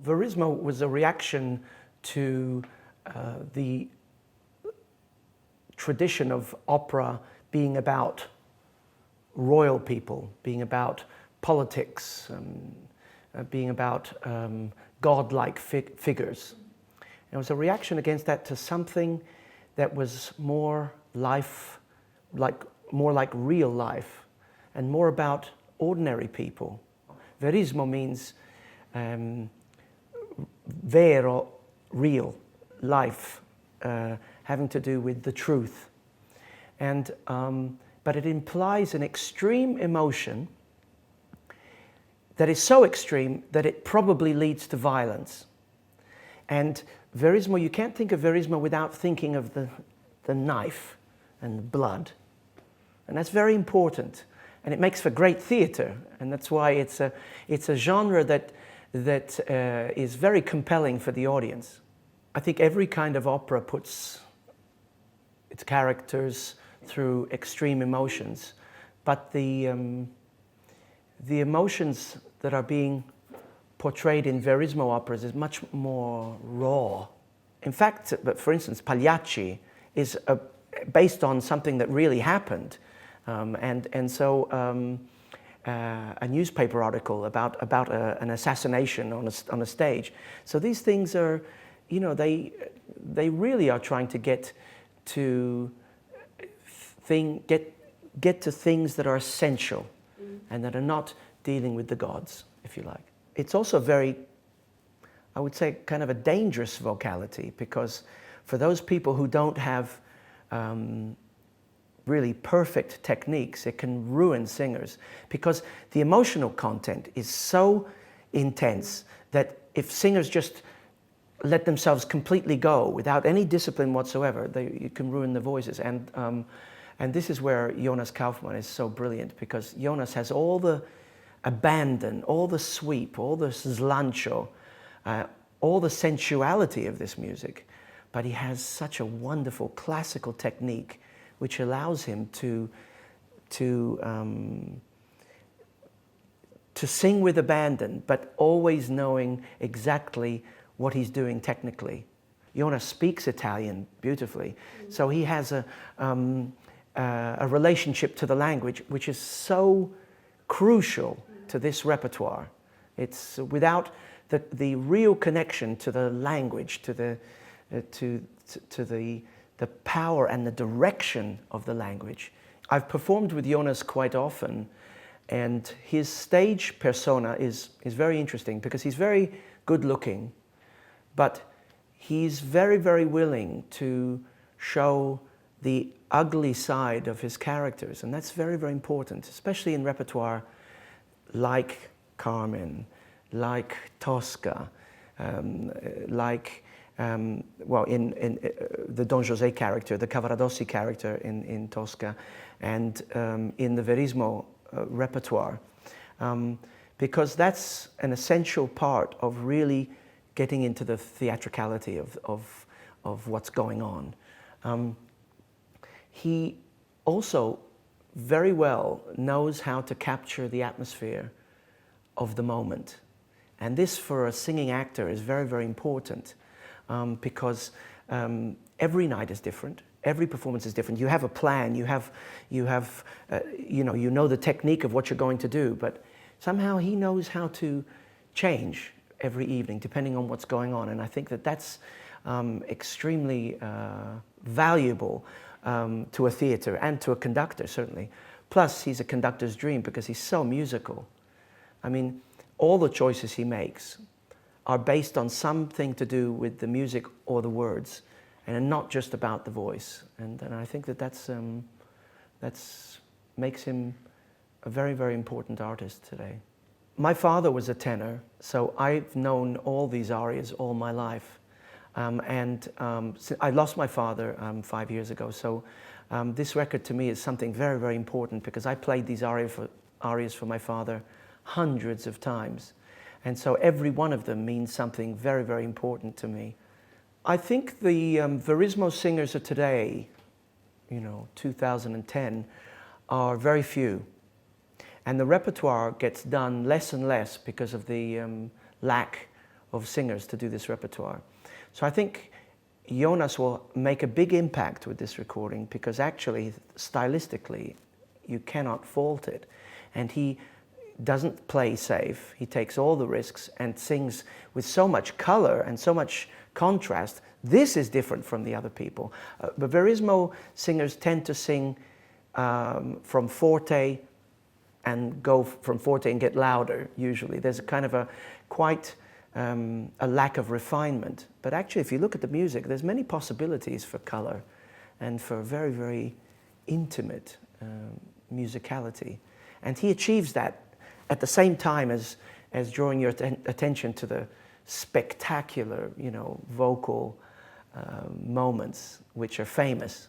Verismo was a reaction to the tradition of opera being about royal people, being about politics, being about godlike figures. And it was a reaction against that to something that was more more like real life, and more about ordinary people. Verismo means vero, real, life, having to do with the truth. And, but it implies an extreme emotion that is so extreme that it probably leads to violence. And Verismo, you can't think of Verismo without thinking of the knife and the blood. And that's very important. And it makes for great theater. And that's why it's a genre that is very compelling for the audience. I think every kind of opera puts its characters through extreme emotions. But the emotions that are being portrayed in Verismo operas is much more raw. In fact, for instance, Pagliacci is based on something that really happened. So a newspaper article about an assassination on a stage. So these things are, you know, they really are trying to get to things that are essential and that are not dealing with the gods, if you like. It's also very, I would say, kind of a dangerous vocality, because for those people who don't have really perfect techniques, it can ruin singers, because the emotional content is so intense that if singers just let themselves completely go without any discipline whatsoever, you can ruin the voices. And this is where Jonas Kaufmann is so brilliant, because Jonas has all the abandon, all the sweep, all the slancio, all the sensuality of this music, but he has such a wonderful classical technique which allows him to sing with abandon, but always knowing exactly what he's doing technically. Jonas speaks Italian beautifully, so he has a relationship to the language which is so crucial to this repertoire. It's without the real connection to the language, to the power and the direction of the language. I've performed with Jonas quite often, and his stage persona is very interesting, because he's very good looking, but he's very, very willing to show the ugly side of his characters, and that's very, very important, especially in repertoire like Carmen, like Tosca, like well, in the Don José character, the Cavaradossi character in Tosca, and in the Verismo repertoire, because that's an essential part of really getting into the theatricality of what's going on. He also very well knows how to capture the atmosphere of the moment. And this, for a singing actor, is very, very important, because every night is different. Every performance is different. You have a plan. You know the technique of what you're going to do, but somehow he knows how to change every evening depending on what's going on. And I think that that's extremely valuable to a theater and to a conductor, certainly. Plus, he's a conductor's dream because he's so musical. I mean, all the choices he makes are based on something to do with the music or the words, and not just about the voice. And I think that that's makes him a very, very important artist today. My father was a tenor, so I've known all these arias all my life. I lost my father 5 years ago, so this record to me is something very, very important, because I played these arias for my father hundreds of times. And so every one of them means something very, very important to me. I think the Verismo singers of today, 2010, are very few. And the repertoire gets done less and less because of the lack of singers to do this repertoire. So I think Jonas will make a big impact with this recording, because actually, stylistically, you cannot fault it. And he doesn't play safe. He takes all the risks and sings with so much color and so much contrast. This is different from the other people. But Verismo singers tend to sing from forte and go from forte and get louder, usually. There's a kind of a quite a lack of refinement. But actually, if you look at the music, there's many possibilities for color and for very, very intimate musicality. And he achieves that at the same time as drawing your attention to the spectacular, vocal moments which are famous.